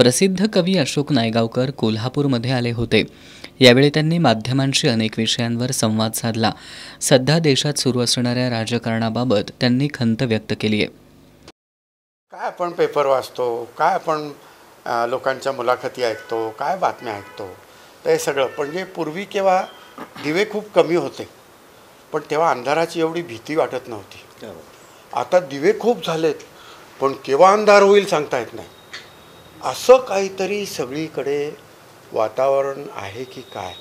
प्रसिद्ध कवी अशोक नायगावकर कोल्हापूरमध्ये आले होते। यावेळी त्यांनी माध्यमांशी अनेक विषयांवर संवाद साधला। सध्या देशात सुरू असणाऱ्या राजकारणाबाबत त्यांनी खंत व्यक्त केली आहे। काय आपण पेपर वाचतो, काय आपण लोकांच्या मुलाखती ऐकतो, काय बातम्या ऐकतो, ते सगळं म्हणजे पूर्वी केव्हा दिवे खूप कमी होते, पण तेव्हा अंधाराची एवढी भीती वाटत नव्हती। आता दिवे खूप झालेत, पण केव्हा अंधार होईल सांगता येत नाही। असं काहीतरी सगळीकडे वातावरण आहे की काय,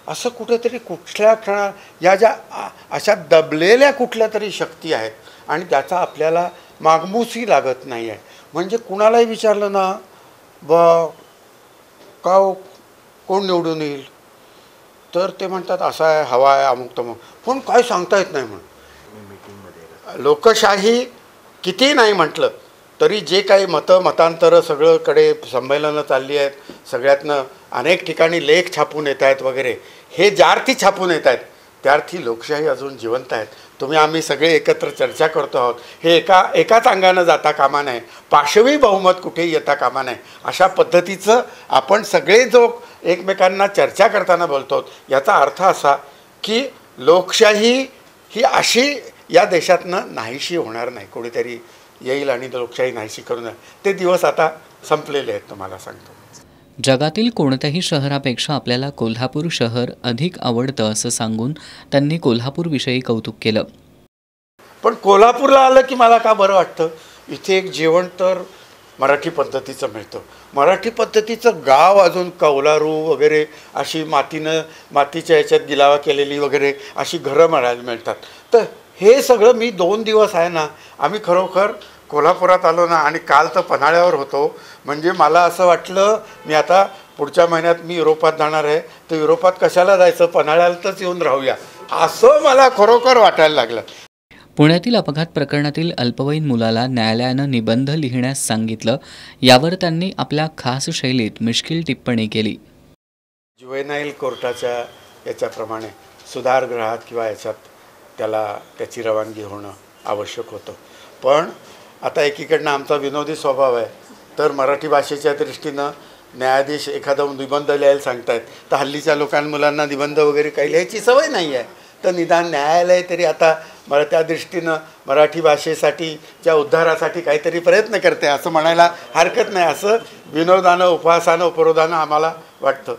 असं कुठेतरी कुठल्या क्षणात या ज्या अशा दबलेल्या कुठल्या तरी शक्ती आहेत आणि त्याचा आपल्याला मागमूसही लागत नाही आहे। म्हणजे कुणालाही विचारलं ना का कोण निवडून येईल, तर ते म्हणतात असा आहे, हवा आहे, अमुक तमुक, पण काय सांगता येत नाही म्हणून। लोकशाही किती नाही म्हटलं तरी जे काही मतांतरं सगळीकडे संमेलनं चालली आहेत, सगळ्यातनं अनेक ठिकाणी लेख छापून येत आहेत वगैरे, हे ज्यार्थी छापून येत आहेत त्यार्थी लोकशाही अजून जिवंत आहेत। तुम्ही आम्ही सगळे एकत्र चर्चा करतो आहोत, हे एकाच अंगानं जाता कामा नये, पाशवी बहुमत कुठेही येता कामा नये, अशा पद्धतीचं आपण सगळे जो एकमेकांना चर्चा करताना बोलतो, याचा अर्थ असा की लोकशाही ही अशी या देशातनं नाहीशी होणार नाही। कोणीतरी येईल आणि लोकशाही नाहीशी करू नये, ते दिवस आता संपलेले आहेत। तुम्हाला सांगतो, जगातील कोणत्याही शहरापेक्षा आपल्याला कोल्हापूर शहर अधिक आवडतं असं सांगून त्यांनी कोल्हापूरविषयी कौतुक केलं। पण कोल्हापूरला आलं की मला का बरं वाटतं, इथे एक जेवण तर मराठी पद्धतीचं मिळतं। मराठी पद्धतीचं गाव अजून कौलारू वगैरे अशी मातीच्या याच्यात गिलावा केलेली वगैरे अशी घरं मिळायला मिळतात। तर हे सगळं मी 2 दिवस आहे ना, आम्ही खरोखर कोल्हापुरात आलो ना, आणि काल तर पन्हाळ्यावर होतो। म्हणजे मला असं वाटलं मी आता पुढच्या महिन्यात मी युरोपात जाणार आहे, तर युरोपात कशाला जायचं, पन्हाळ्यालाच येऊन राहूया, असं मला खरोखर वाटायला लागलं। पुण्यातील अपघात प्रकरणातील अल्पवयीन मुलाला न्यायालयानं निबंध लिहिण्यास सांगितलं। यावर त्यांनी आपल्या खास शैलीत मिश्किल टिप्पणी केली। ज्युवेनाईल कोर्टाच्या याच्याप्रमाणे सुधारगृहात किंवा याच्यात त्याची रवानगी होणं आवश्यक होतं। पण आता एकीकडनं आमचा विनोदी स्वभाव आहे, तर मराठी भाषेच्या दृष्टीनं न्यायाधीश एखादा निबंध लिहायला सांगतायत, तर हल्लीच्या मुलांना निबंध वगैरे काही लिहायची सवय नाही आहे, तर निदान न्यायालय तरी आता मला त्या दृष्टीनं मराठी भाषेसाठीच्या उद्धारासाठी काहीतरी प्रयत्न करते असं म्हणायला हरकत नाही, असं विनोदानं उपहासानं उपरोधानं आम्हाला वाटतं।